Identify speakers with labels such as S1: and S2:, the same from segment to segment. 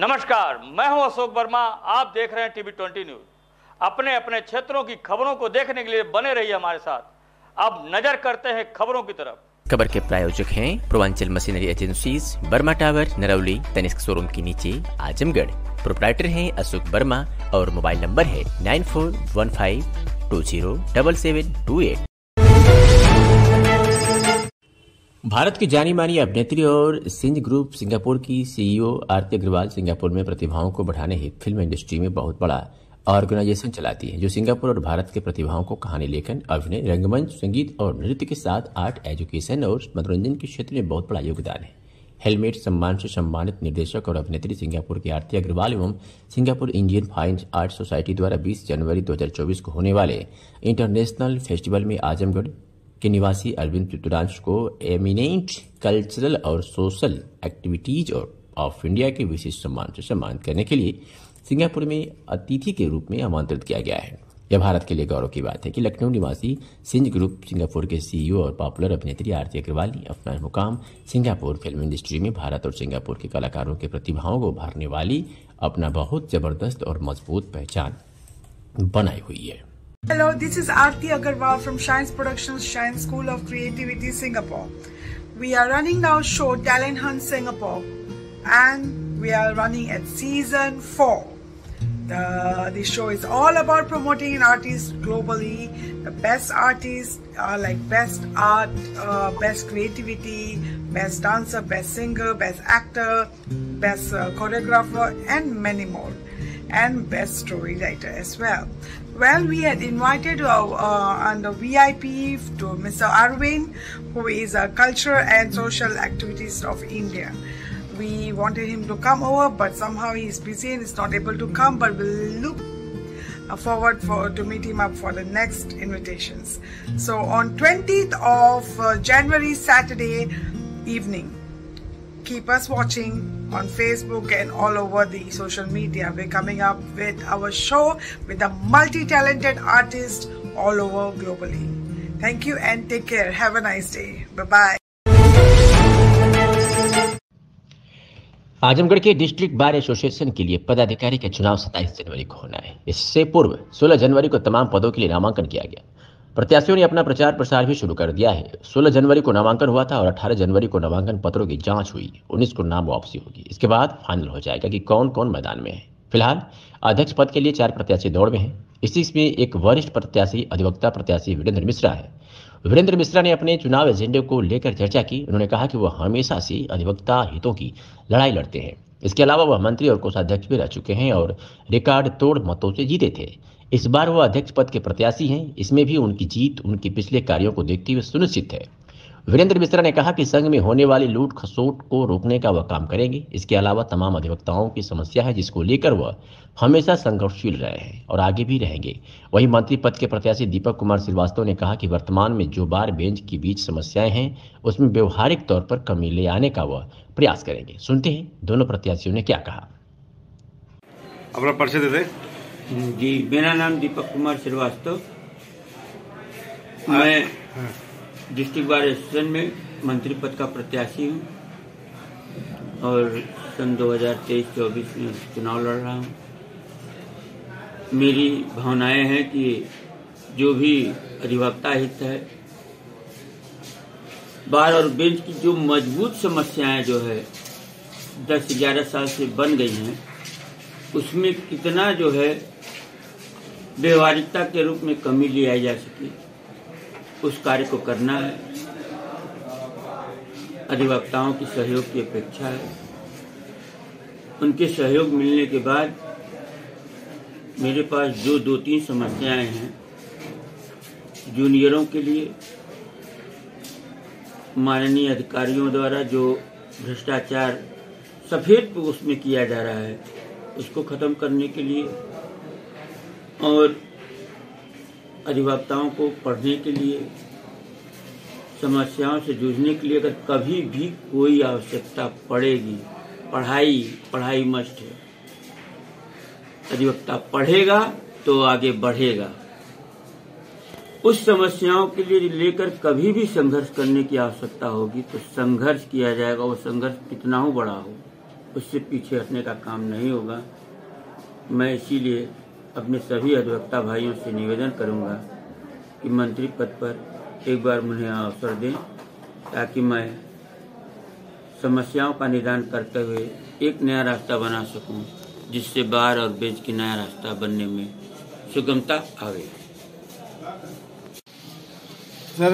S1: नमस्कार, मैं हूं अशोक वर्मा। आप देख रहे हैं टीवी 20 न्यूज। अपने अपने क्षेत्रों की खबरों को देखने के लिए बने रहिए हमारे साथ। अब नजर करते हैं खबरों की तरफ।
S2: खबर के प्रायोजक हैं पूर्वांचल मशीनरी एजेंसीज, बर्मा टावर, नरौली, तनिष्क शोरूम के नीचे, आजमगढ़। प्रोप्राइटर हैं अशोक वर्मा और मोबाइल नंबर है 9415207728। भारत की जानी मानी अभिनेत्री और सिंज ग्रुप सिंगापुर की सीईओ आरती अग्रवाल सिंगापुर में प्रतिभाओं को बढ़ाने हेतु फिल्म इंडस्ट्री में बहुत बड़ा ऑर्गेनाइजेशन चलाती है, जो सिंगापुर और भारत के प्रतिभाओं को कहानी लेखन, अभिनय, रंगमंच, संगीत और नृत्य के साथ आर्ट, एजुकेशन और मनोरंजन के क्षेत्र में बहुत बड़ा योगदान है। हेलमेट सम्मान से सम्मानित निर्देशक और अभिनेत्री सिंगापुर की आरती अग्रवाल एवं Singapore Indian fine art society द्वारा 20 जनवरी 2024 को होने वाले इंटरनेशनल फेस्टिवल में आजमगढ़ के निवासी अरविंद चित्तूरांश को एमिनेंट कल्चरल और सोशल एक्टिविटीज ऑफ इंडिया के विशिष्ट सम्मान से सम्मानित करने के लिए सिंगापुर में अतिथि के रूप में आमंत्रित किया गया है। यह भारत के लिए गौरव की बात है कि लखनऊ निवासी सिंज ग्रुप सिंगापुर के सीईओ और पॉपुलर अभिनेत्री आरती अग्रवाल ने अपना मुकाम सिंगापुर फिल्म इंडस्ट्री में भारत और सिंगापुर के कलाकारों के प्रतिभाओं को उभारने वाली अपना बहुत जबरदस्त और मजबूत पहचान बनाई हुई है।
S3: Hello, this is Aarti Agarwal from Shines Productions, Shines School of Creativity, Singapore. We are running our show Talent Hunt Singapore, and we are running at season 4. The show is all about promoting an artist globally. The best artists are like best art, best creativity, best dancer, best singer, best actor, best choreographer, and many more. And best story writer as well. Well, we had invited under VIP to Mr. Arvind, who is a cultural and social activist of India. We wanted him to come over, but somehow he is busy and is not able to come. But we'll look forward to meet him up for the next invitations. So on 20th of January, Saturday evening, keep us watching on Facebook and all over the social media. We're coming up with our show with a multi-talented artist all over globally. Thank you and take care. Have a nice day. Bye-bye.
S2: Azamgarh के district bar association के लिए पदाधिकारी का चुनाव 27 जनवरी को होना है। इससे पूर्व 16 जनवरी को तमाम पदों के लिए नामांकन किया गया। प्रत्याशियों ने अपना प्रचार प्रसार भी शुरू कर दिया है। 16 जनवरी को नामांकन हुआ था और 18 जनवरी को नामांकन पत्रों की जांच हुई। 19 को नाम वापसी होगी। इसके बाद फाइनल हो जाएगा कि कौन कौन मैदान में है। फिलहाल अध्यक्ष पद के लिए 4 प्रत्याशी दौड़ में हैं। इसमें एक वरिष्ठ प्रत्याशी अधिवक्ता प्रत्याशी वीरेंद्र मिश्रा है। वीरेंद्र मिश्रा ने अपने चुनाव एजेंडे को लेकर चर्चा की। उन्होंने कहा कि वह हमेशा से अधिवक्ता हितों की लड़ाई लड़ते हैं। इसके अलावा वह मंत्री और कोषाध्यक्ष भी रह चुके हैं और रिकॉर्ड तोड़ मतों से जीते थे। इस बार वह अध्यक्ष पद के प्रत्याशी हैं। इसमें भी उनकी जीत उनके पिछले कार्यों को देखते हुए सुनिश्चित है। वीरेंद्र मिश्रा ने कहा कि संघ में होने वाली लूट खसोट को रोकने का वह काम करेंगे। इसके अलावा तमाम अधिवक्ताओं की समस्या है जिसको लेकर वह हमेशा संघर्षशील रहे हैं और आगे भी रहेंगे। वहीं मंत्री पद के प्रत्याशी दीपक कुमार श्रीवास्तव ने कहा कि वर्तमान में जो बार बेंच के बीच समस्याएं हैं उसमें व्यवहारिक तौर पर कमी ले आने का वह प्रयास करेंगे। सुनते हैं दोनों प्रत्याशियों ने क्या कहा।
S4: अपना परिचय दे दें।
S5: जी, मेरा नाम दीपक कुमार श्रीवास्तव। मैं डिस्ट्रिक्ट बार एसोसिएशन में मंत्री पद का प्रत्याशी हूँ और सन 2023-24 में चुनाव लड़ रहा हूँ। मेरी भावनाएं हैं कि जो भी अधिवक्ता हित है, बार और बेंच की जो मजबूत समस्याएं जो है 10-11 साल से बन गई हैं, उसमें कितना जो है व्यवहारिकता के रूप में कमी ले आई जा सके, उस कार्य को करना है। अधिवक्ताओं की सहयोग की अपेक्षा है। उनके सहयोग मिलने के बाद मेरे पास जो 2-3 समस्याएं हैं, जूनियरों के लिए माननीय अधिकारियों द्वारा जो भ्रष्टाचार सफेद उसमें किया जा रहा है, उसको खत्म करने के लिए और अधिवक्ताओं को पढ़ने के लिए, समस्याओं से जूझने के लिए अगर कभी भी कोई आवश्यकता पड़ेगी, पढ़ाई मस्ट है। अधिवक्ता पढ़ेगा तो आगे बढ़ेगा। उस समस्याओं के लिए लेकर कभी भी संघर्ष करने की आवश्यकता होगी तो संघर्ष किया जाएगा। वो संघर्ष कितना हो बड़ा हो, उससे पीछे हटने का काम नहीं होगा। मैं इसीलिए अपने सभी अधिवक्ता भाइयों से निवेदन करूंगा कि मंत्री पद पर एक बार मुझे अवसर दें, ताकि मैं समस्याओं का निदान करते हुए एक नया रास्ता बना सकूं, जिससे बार और बेंच की नया रास्ता बनने में सुगमता आवे।
S4: सर,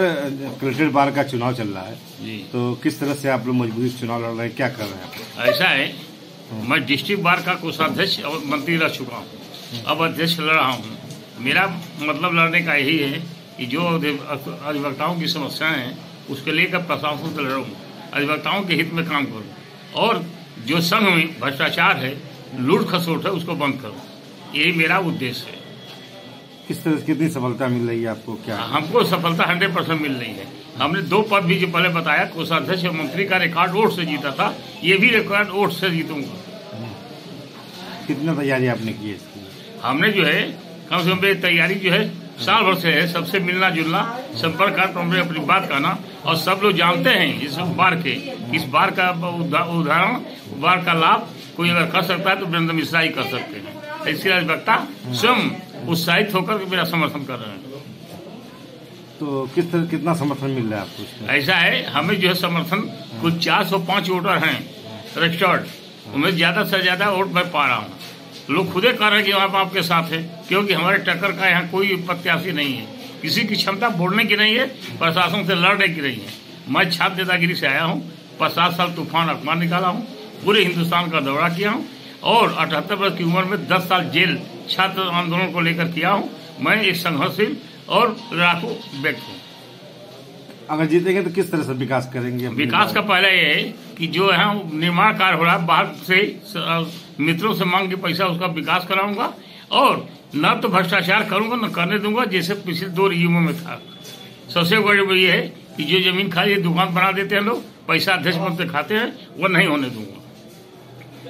S4: कलेक्टेड बार का चुनाव चल रहा है
S6: जी।
S4: तो किस तरह से आप लोग मजबूरी से चुनाव लड़ रहे हैं, क्या कर रहे हैं?
S6: ऐसा है, मैं डिस्ट्रिक्ट बार का कोषाध्यक्ष और मंत्री रह चुका हूँ, अब अध्यक्ष लड़ रहा हूँ। मेरा मतलब लड़ने का यही है कि जो अधिवक्ताओं की समस्याएं हैं उसके लेकर प्रशासन से लड़ूँ, अधिवक्ताओं के हित में काम करूँ, और जो संघ में भ्रष्टाचार है, लूट खसोट है, उसको बंद करूँ। यही मेरा उद्देश्य है।
S4: किस तरह से कितनी सफलता मिल रही है आपको? क्या
S6: हमको सफलता 100% मिल रही है। हमने 2 पद भी जो पहले बताया, कोषाध्यक्ष और मंत्री का रिकॉर्ड वोट से जीता था, ये भी रिकॉर्ड वोट से जीतूंगा।
S4: कितना तैयारी आपने की है इसकी?
S6: हमने जो है कम से कम तैयारी जो है साल भर से है, सबसे मिलना जुलना, संपर्क कर अपनी बात कहना, और सब लोग जानते हैं इस बार के, इस बार का उदाहरण, बार का लाभ कोई अगर कर सकता है तो वीरेंद्र मिश्रा ही कर सकते हैं। इसलिए अधिवक्ता स्वयं उत्साहित होकर के मेरा समर्थन कर रहे हैं।
S4: तो किस तरह कितना समर्थन मिल रहा है आपको इसमें?
S6: ऐसा है, हमें जो है समर्थन कुछ 405 वोटर हैं रजिस्टर्ड, उनमें ज्यादा से ज्यादा वोट मैं पा रहा हूँ। लोग खुदे कह रहे हैं कि आप आपके साथ है, क्योंकि हमारे टक्कर का यहाँ कोई प्रत्याशी नहीं है, किसी की क्षमता बोलने की नहीं है, प्रशासन से लड़ने की नहीं है। मैं छात्र नेतागिरी से आया हूँ, 50 साल तूफान अखबार निकाला हूँ, पूरे हिंदुस्तान का दौरा किया हूँ, और 78 वर्ष की उम्र में 10 साल जेल छात्र आंदोलन को लेकर किया हूँ। मैं एक संघर्षशील और लड़ाकू व्यक्ति हूँ।
S4: अगर जीतेंगे तो किस तरह से विकास करेंगे?
S6: विकास का पहला ये है कि जो है निर्माण कार्य हो रहा है, बाहर से मित्रों से मांग के पैसा उसका विकास कराऊंगा, और न तो भ्रष्टाचार करूंगा न करने दूंगा, जैसे पिछले 2 रिजिमों में था। सबसे बड़ी ये है कि जो जमीन खाली दुकान बना देते हैं लोग, पैसा अध्यक्ष पद पे खाते हैं, वो नहीं होने दूंगा।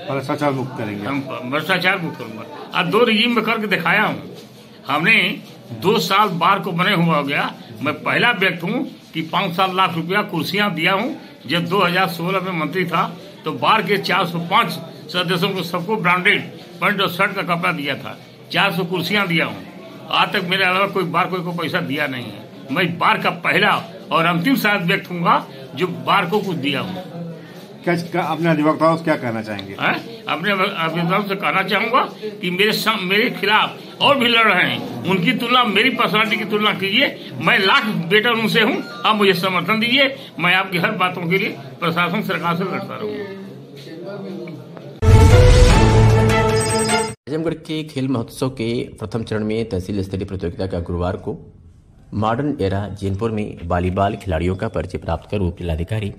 S4: भ्रष्टाचार मुक्त करेंगे?
S6: हम भ्रष्टाचार मुक्त करूंगा। आज 2 रिजिम में करके दिखाया हूँ। हमने 2 साल बार को बने हुआ हो गया। मैं पहला व्यक्ति हूँ कि 5 लाख रुपया कुर्सियां दिया हूँ। जब 2016 में मंत्री था तो बार के 405 सदस्यों को सबको ब्रांडेड पैंट और शर्ट का कपड़ा दिया था। 400 कुर्सियां दिया हूँ। आज तक मेरे अलावा कोई बार को पैसा दिया नहीं है। मैं बार का पहला और अंतिम शायद व्यक्ति हूँ जो बार को कुछ दिया हूँ।
S4: क्या अपने अधिवक्ताओं से क्या कहना चाहेंगे?
S6: अपने अधिवक्ताओं से कहना चाहूंगा कि मेरे खिलाफ और भी लड़ रहे हैं, उनकी तुलना मेरी पर्सनालिटी की तुलना कीजिए। मैं लाख बेटर उनसे हूं, आप मुझे समर्थन दीजिए। मैं आपकी हर बातों के लिए प्रशासन सरकार से लड़ता रहूंगा।
S2: आजमगढ़ के खेल महोत्सव के प्रथम चरण में तहसील स्तरीय प्रतियोगिता का गुरुवार को मॉडर्न एरा जैनपुर में वॉलीबॉल खिलाड़ियों का परिचय प्राप्त कर उप जिलाधिकारी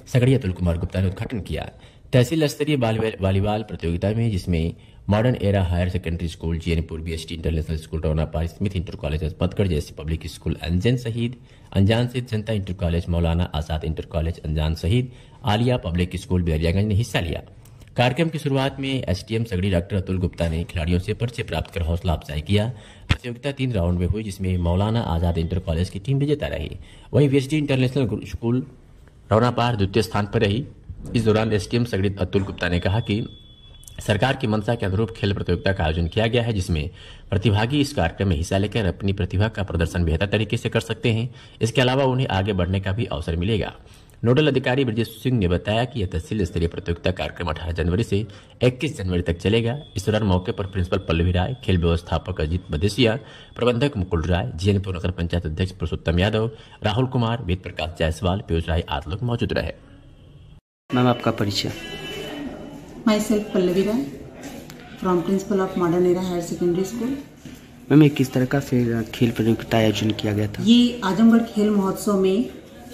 S2: सगड़ी अतुल कुमार गुप्ता ने उद्घाटन किया। तहसील स्तरीय वॉलीबॉल प्रतियोगिता में जिसमें modern era higher secondary school Jainpur, BST international school Raunapar, Smith inter college Aspatgarh जैसे पब्लिक स्कूल अंजान शहीद जनता inter college, Maulana Azad inter college अंजान शहीद, आलिया पब्लिक स्कूल बेरियागंज ने हिस्सा लिया। कार्यक्रम की शुरुआत में एसडीएम सगड़ी डॉक्टर अतुल गुप्ता ने खिलाड़ियों से परिचय प्राप्त कर हौसला अफजाई किया। प्रतियोगिता 3 राउंड में हुई, जिसमें मौलाना आजाद इंटर कॉलेज की टीम विजेता रही। वहीं बीएसटी इंटरनेशनल स्कूल रौनापार द्वितीय स्थान पर रही। इस दौरान एसडीएम सगड़ी अतुल गुप्ता ने कहा कि सरकार की मंशा के अनुरूप खेल प्रतियोगिता का आयोजन किया गया है, जिसमें प्रतिभागी इस कार्यक्रम में हिस्सा लेकर अपनी प्रतिभा का प्रदर्शन बेहतर तरीके से कर सकते हैं। इसके अलावा उन्हें आगे बढ़ने का भी अवसर मिलेगा। नोडल अधिकारी ब्रजेश सिंह ने बताया कि यह तहसील स्तरीय प्रतियोगिता कार्यक्रम 18 जनवरी से 21 जनवरी तक चलेगा। इस दौरान मौके पर प्रिंसिपल पल्लवी राय, खेल व्यवस्थापक अजीत बदेसिया, प्रबंधक मुकुल राय, जैनपुर नगर पंचायत अध्यक्ष पुरुषोत्तम यादव, राहुल कुमार, वेद प्रकाश जायसवाल, पीयूष राय आदि लोग मौजूद रहे।
S7: मैम, आपका परिचय?
S8: Myself Pallavi Rai, from principal of modern era higher secondary school.
S7: Ma'am, किस तरह का फिर खेल प्रतियोगिता आयोजन किया गया था?
S8: ये आजमगढ़ खेल महोत्सव में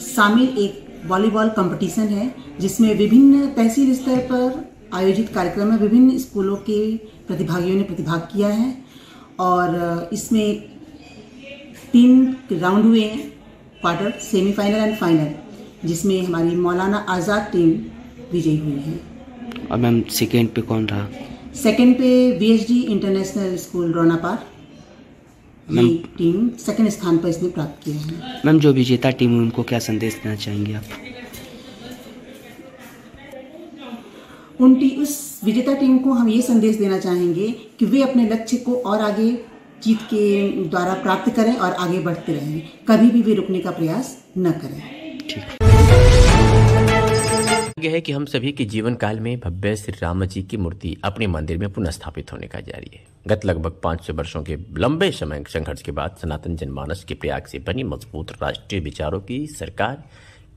S8: शामिल एक वॉलीबॉल कंपटीशन है, जिसमें विभिन्न तहसील स्तर पर आयोजित कार्यक्रम में विभिन्न स्कूलों के प्रतिभागियों ने प्रतिभाग किया है। और इसमें 3 राउंड हुए हैं, क्वार्टर, सेमीफाइनल एंड फाइनल, जिसमें हमारी मौलाना आजाद टीम विजयी हुई है।
S7: और मैम, सेकेंड पे कौन रहा?
S8: सेकेंड पे बीएसडी इंटरनेशनल स्कूल रौनापार, ये टीम सेकंड स्थान पर इसने प्राप्त किया है।
S7: मैम, जो विजेता टीम है उनको क्या संदेश देना चाहेंगे आप?
S8: उस विजेता टीम को हम ये संदेश देना चाहेंगे कि वे अपने लक्ष्य को और आगे जीत के द्वारा प्राप्त करें और आगे बढ़ते रहें, कभी भी वे रुकने का प्रयास न करें।
S2: यह है कि हम सभी के जीवन काल में भव्य श्री राम जी की मूर्ति अपने मंदिर में पुनः स्थापित होने का जारी है। गत लगभग 500 वर्षों के लंबे समय संघर्ष के बाद सनातन जनमानस के प्रयाग से बनी मजबूत राष्ट्रीय विचारों की सरकार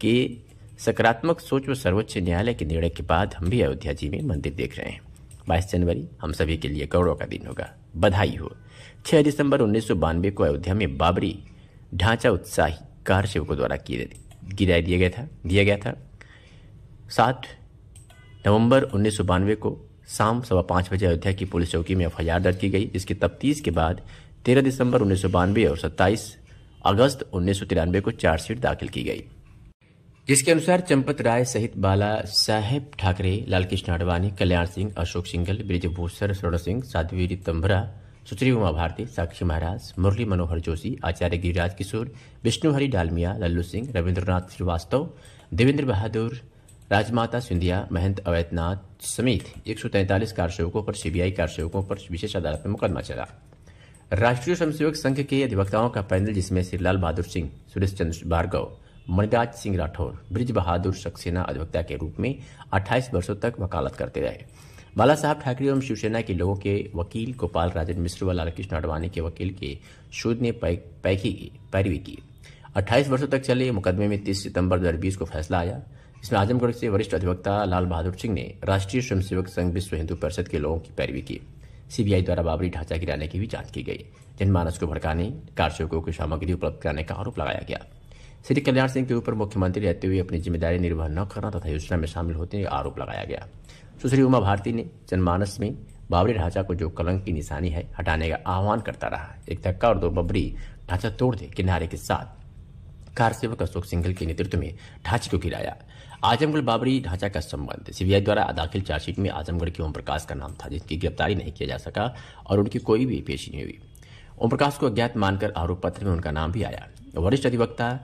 S2: के सकारात्मक सोच व सर्वोच्च न्यायालय के निर्णय के बाद हम भी अयोध्या जी में मंदिर देख रहे हैं। 22 जनवरी हम सभी के लिए गौरव का दिन होगा। बधाई हो। 6 दिसंबर 1992 को अयोध्या में बाबरी ढांचा उत्साही कार सेवकों द्वारा गिरा दिया गया था। 7 नवंबर 1992 को शाम 5:15 बजे अयोध्या की पुलिस चौकी में एफआईआर दर्ज की गई, जिसकी तफ्तीश के बाद 13 दिसंबर 1992 और 27 अगस्त 1993 को चार्जशीट दाखिल की गई, जिसके अनुसार चंपत राय सहित बाला साहेब ठाकरे, लालकृष्ण आडवाणी, कल्याण सिंह, अशोक सिंघल, ब्रिजभूषण शरण सिंह, साध्वी रीतंभरा, सुश्री उमा भारती, साक्षी महाराज, मुरली मनोहर जोशी, आचार्य गिरिराज किशोर, विष्णुहरि डालमिया, लल्लू सिंह, रविंद्रनाथ श्रीवास्तव, देवेंद्र बहादुर, राजमाता सिंधिया, महंत अवैधनाथ समेत 143 कारसेवकों पर सीबीआई कारसेवकों पर विशेष अदालत में मुकदमा चला। राष्ट्रीय स्वयंसेवक संघ के अधिवक्ताओं का पैनल, जिसमें श्री लाल बहादुर सिंह, सुरेश चंद्र भार्गव, मणिराज सिंह राठौर, ब्रिज बहादुर सक्सेना अधिवक्ता के रूप में 28 वर्षों तक वकालत करते रहे। बाला साहब ठाकरे एवं शिवसेना के लोगों के वकील गोपाल राजन मिश्र व लालकृष्ण आडवाणी के वकील के शोध ने पैरवी की। 28 वर्षों तक चले मुकदमे में 30 सितंबर 2020 को फैसला आया। इसमें आजमगढ़ से वरिष्ठ अधिवक्ता लाल बहादुर सिंह ने राष्ट्रीय स्वयंसेवक संघ विश्व हिंदू परिषद के लोगों की पैरवी की। सीबीआई द्वारा बाबरी ढांचा गिराने की भी जांच की गई। जनमानस को भड़काने, कारसेवकों की सामग्री उपलब्ध कराने का आरोप लगाया गया। श्री कल्याण सिंह के ऊपर मुख्यमंत्री रहते हुए अपनी जिम्मेदारी निर्वाह न करना तथा योजना में शामिल होते का आरोप लगाया गया। सुश्री उमा भारती ने जनमानस में बाबरी ढांचा को जो कलंक की निशानी है हटाने का आह्वान करता रहा। एक धक्का और दो बबरी ढांचा तोड़ दे के नारे के साथ कारसेवक अशोक सिंघल के नेतृत्व में ढांचे को गिराया। आजमगढ़ बाबरी ढांचा का संबंध सीबीआई द्वारा दाखिल चार्जशीट में आजमगढ़ के ओम प्रकाश का नाम था, जिसकी गिरफ्तारी नहीं किया जा सका और उनकी कोई भी पेशी नहीं हुई। ओम प्रकाश को अज्ञात मानकर आरोप पत्र में उनका नाम भी आया। वरिष्ठ अधिवक्ता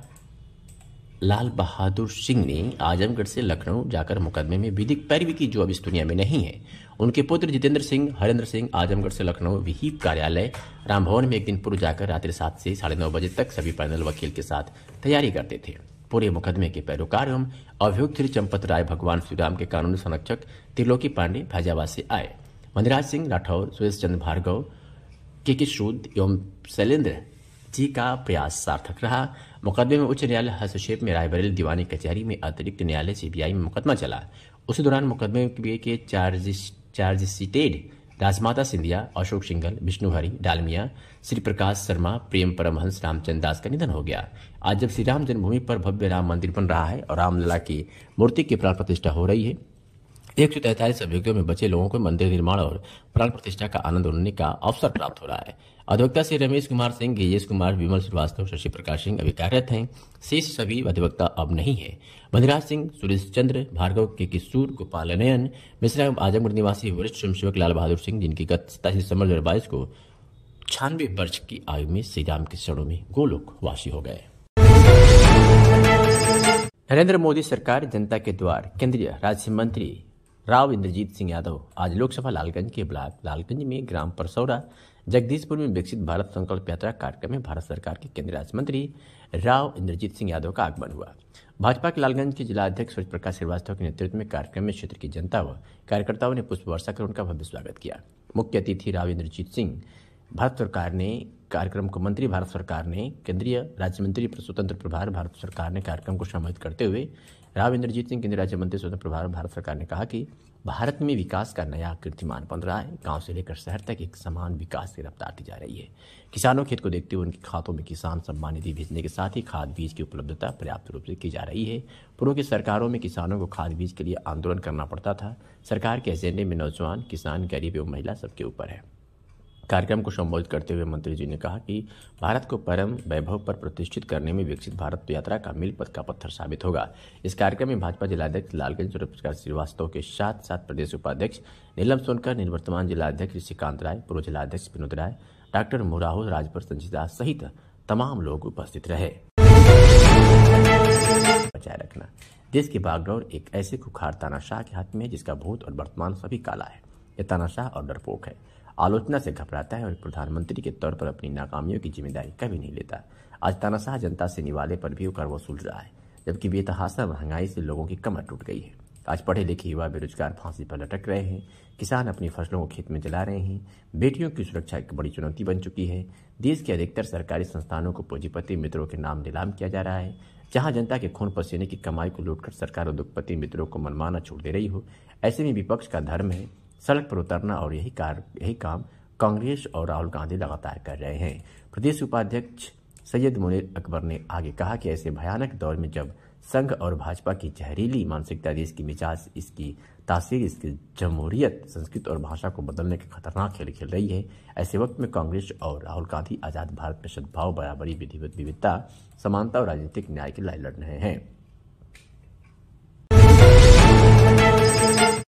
S2: लाल बहादुर सिंह ने आजमगढ़ से लखनऊ जाकर मुकदमे में विधिक पैरवी की, जो अब इस दुनिया में नहीं है। उनके पुत्र जितेंद्र सिंह, हरेंद्र सिंह आजमगढ़ से लखनऊ विहिप कार्यालय रामभवन में एक दिन पूर्व जाकर रात्रि 7 से 9:30 बजे तक सभी पैनल वकील के साथ तैयारी करते थे। पूरे मुकदमे के पैरोकार एवं अभियुक्त श्री चंपत राय भगवान श्रीराम के कानूनी संरक्षक त्रिलोकी पांडे फैजाबाद से आए। मणिराज सिंह राठौर, सुरेश चंद्र भार्गव, के सूद एवं शैलेंद्र जी का प्रयास सार्थक रहा। मुकदमे में उच्च न्यायालय हस्तक्षेप में रायबरेली दीवानी कचहरी में अतिरिक्त न्यायालय सीबीआई में मुकदमा चला। उसी दौरान मुकदमे के चार्जशीटेड राजमाता सिंधिया, अशोक सिंघल, विष्णुहरि डालमिया, श्री प्रकाश शर्मा, प्रेम परमहंस रामचंद्र दास का निधन हो गया। आज जब श्री राम जन्मभूमि पर भव्य राम मंदिर बन रहा है और रामलला की मूर्ति की प्राण प्रतिष्ठा हो रही है, 143 अभियुक्तों में बचे लोगों को मंदिर निर्माण और प्राण प्रतिष्ठा का आनंद उड़ने का अवसर प्राप्त हो रहा है। अधिवक्ता से रमेश कुमार सिंह, गिरीश कुमार, विमल श्रीवास्तव, शशि प्रकाश सिंह अभी कार्यरत हैं। शेष सभी अधिवक्ता अब नहीं है। मणिराज सिंह, सुरेश चंद्र भार्गव, के किशोर, गोपाल नयन मिश्रा एवं आजमगढ़ निवासी वरिष्ठ स्वयंसेवक लाल बहादुर सिंह, जिनकी गत 27 दिसंबर 2022 को 96 वर्ष की आयु में श्री राम के चरणों में गोलोक वासी हो गए। नरेंद्र मोदी सरकार जनता के द्वार केंद्रीय राज्य मंत्री राव इंद्रजीत सिंह यादव आज लोकसभा लालगंज के ब्लॉक लालगंज में ग्राम परसौरा जगदीशपुर में विकसित भारत संकल्प यात्रा कार्यक्रम में भारत सरकार के केंद्रीय राज्य मंत्री राव इंद्रजीत सिंह यादव का आगमन हुआ। भाजपा के लालगंज के जिला अध्यक्ष सूर्य प्रकाश श्रीवास्तव के नेतृत्व में कार्यक्रम में क्षेत्र की जनता व कार्यकर्ताओं ने पुष्प वर्षा कर उनका भव्य स्वागत किया। मुख्य अतिथि राव इंद्रजीत सिंह भारत सरकार ने कार्यक्रम को मंत्री भारत सरकार ने केंद्रीय राज्य मंत्री स्वतंत्र प्रभार भारत सरकार ने कार्यक्रम को संबोधित करते हुए राव इंद्रजीत सिंह केंद्रीय राज्य मंत्री स्वतंत्र प्रभार भारत सरकार ने कहा कि भारत में विकास का नया कीर्तिमान बन रहा है। गांव से लेकर शहर तक एक समान विकास की रफ्तार दी जा रही है। किसानों के हित को देखते हुए उनके खातों में किसान सम्मान निधि भेजने के साथ ही खाद बीज की उपलब्धता पर्याप्त रूप से की जा रही है। पूर्व की सरकारों में किसानों को खाद बीज के लिए आंदोलन करना पड़ता था। सरकार के एजेंडे में नौजवान, किसान, गरीब एवं महिला सबके ऊपर है। कार्यक्रम को संबोधित करते हुए मंत्री जी ने कहा कि भारत को परम वैभव पर प्रतिष्ठित करने में विकसित भारत यात्रा का मील का पत्थर साबित होगा। इस कार्यक्रम में भाजपा जिलाध्यक्ष लालगंज सूर्य प्रकाश श्रीवास्तव के साथ साथ प्रदेश उपाध्यक्ष नीलम सोनकर, निवर्तमान जिलाध्यक्ष ऋषिकांत राय, पूर्व जिलाध्यक्ष विनोद राय, डॉक्टर मुराहु, राजभर संजीत दास सहित तमाम लोग उपस्थित रहे। बचाए रखना। देश की बागडोर एक ऐसे खुखार तानाशाह के हाथ में है जिसका भूत और वर्तमान सभी काला है। यह तानाशाह और डरपोक है, आलोचना से घबराता है और प्रधानमंत्री के तौर पर अपनी नाकामियों की जिम्मेदारी कभी नहीं लेता। आज तानाशाह जनता से निवाले पर भी कर वसूल रहा है, जबकि बेतहाशा महंगाई से लोगों की कमर टूट गई है। आज पढ़े लिखे युवा बेरोजगार फांसी पर लटक रहे हैं, किसान अपनी फसलों को खेत में जला रहे हैं, बेटियों की सुरक्षा एक बड़ी चुनौती बन चुकी है। देश के अधिकतर सरकारी संस्थानों को पूंजीपति मित्रों के नाम नीलाम किया जा रहा है। जहां जनता के खून पसीने की कमाई को लूटकर सरकार उद्योगपति मित्रों को मनमाना छूट दे रही हो, ऐसे में विपक्ष का धर्म है सड़क पर उतरना और यही काम कांग्रेस और राहुल गांधी लगातार कर रहे हैं। प्रदेश उपाध्यक्ष सैयद मुनीर अकबर ने आगे कहा कि ऐसे भयानक दौर में जब संघ और भाजपा की जहरीली मानसिकता देश की मिजाज, इसकी तासीर, इसकी जमहूरियत, संस्कृति और भाषा को बदलने के खतरनाक खेल खेल रही है, ऐसे वक्त में कांग्रेस और राहुल गांधी आजाद भारत में सद्भाव, बराबरी, विधिवत विविधता, समानता और राजनीतिक न्याय की लड़ाई लड़ रहे हैं।